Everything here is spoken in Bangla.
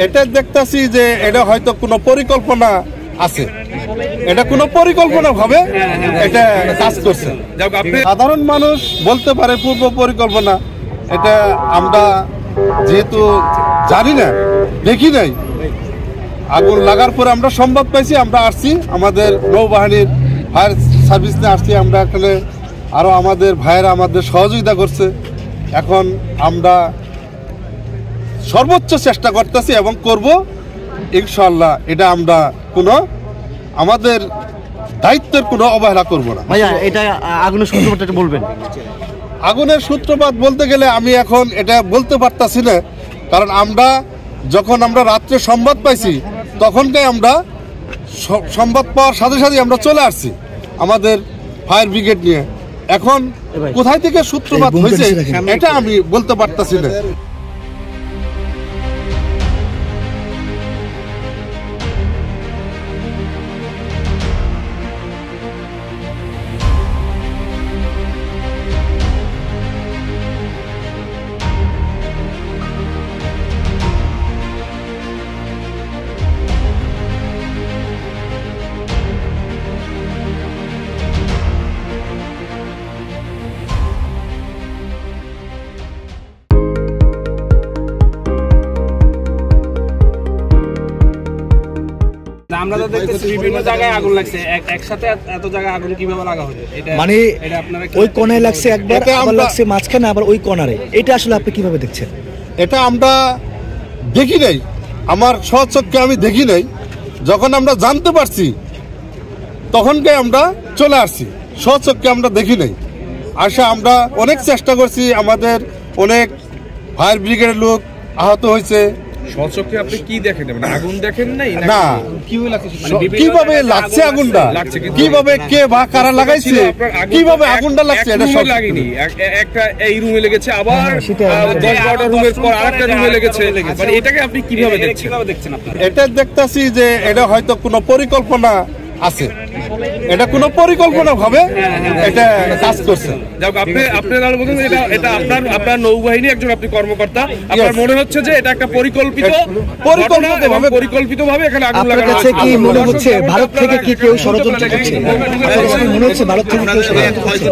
এটা দেখতেছি যে এটা হয়তো কোনো পরিকল্পনা আছে, এটা কোনো পরিকল্পনা ভাবে এটা কাজ করছে। সাধারণ মানুষ বলতে পারে পূর্ব পরিকল্পনা, এটা আমরা যেহেতু জানি না, দেখি নাই, আগুন লাগার পরে আমরা সংবাদ পাইছি, আমরা আসছি, আমাদের নৌবাহিনীর ফায়ার সার্ভিস নিয়ে আসছি, আমরা এখানে আরো আমাদের ভাইয়েরা আমাদের সহযোগিতা করছে। এখন আমরা সর্বোচ্চ চেষ্টা করতেছি এবং করব ইনশাআল্লাহ। এটা আমরা কোনো আমাদের দায়িত্বের কোনো অবহেলা করব না। ভাইয়া এটা আগুনের সূত্রপাত বলবেন? আগুনের সূত্রপাত বলতে গেলে আমি এখন এটা বলতে পারতাছি না, কারণ আমরা যখন আমরা রাত্রে সংবাদ পাইছি তখনটাই আমরা সংবাদ পাওয়ার সাথে সাথে আমরা চলে আসছি আমাদের ফায়ার ব্রিগেড নিয়ে। এখন কোথায় থেকে সূত্রপাত হয়েছে এটা আমি বলতে পারতাছি না। আমরা তো দেখতেছি বিভিন্ন জায়গায় আগুন লাগছে, একসাথে এত জায়গায় আগুন কিভাবে লাগা হলো? এটা মানে ওই কোণায় লাগছে একবার, আবার লাগছে মাঝখানে, আবার ওই কোণারে। এটা আসলে আপনি কিভাবে দেখছেন? এটা আমরা দেখি নাই, আমার স্বচক্ষে আমি দেখি নাই। যখন আমরা জানতে পারছি তখনকে আমরা চলে আসছি, স্বচক্ষে আমরা দেখি নাই। আসা আমরা অনেক চেষ্টা করছি, আমাদের অনেক ফায়ার ব্রিগেডের লোক আহত হয়েছে। স্বচক্ষে আপনি কি দেখেন? মানে আগুন দেখেন নাই না, কিভাবে লাগছে আগুনটা, কিভাবে কে বা কারা লাগাইছে, কিভাবে আগুনটা লাগছে এটা সব লাগেনি। একটা এই রুমে লেগেছে, আবার 10-12টা রুমের পর আরেকটা রুমে লেগেছে। মানে এটাকে আপনি কিভাবে দেখছেন? এটা দেখতাছি যে এটা হয়তো কোনো পরিকল্পনা আছে, এটা কোনো পরিকল্পনা ভাবে এটা কাজ করছে। আপনারা বলছেন এটা আপনার নৌবাহিনী একজন আপনি কর্মকর্তা, আপনার মনে হচ্ছে যে এটা একটা পরিকল্পিতভাবে এখানে আগুন লাগানো হচ্ছে। আপনার কাছে কি মনে হচ্ছে ভারত থেকে কি কেউ ষড়যন্ত্র করছে? মনে হচ্ছে ভারত থেকে কেউ ষড়যন্ত্র করছে?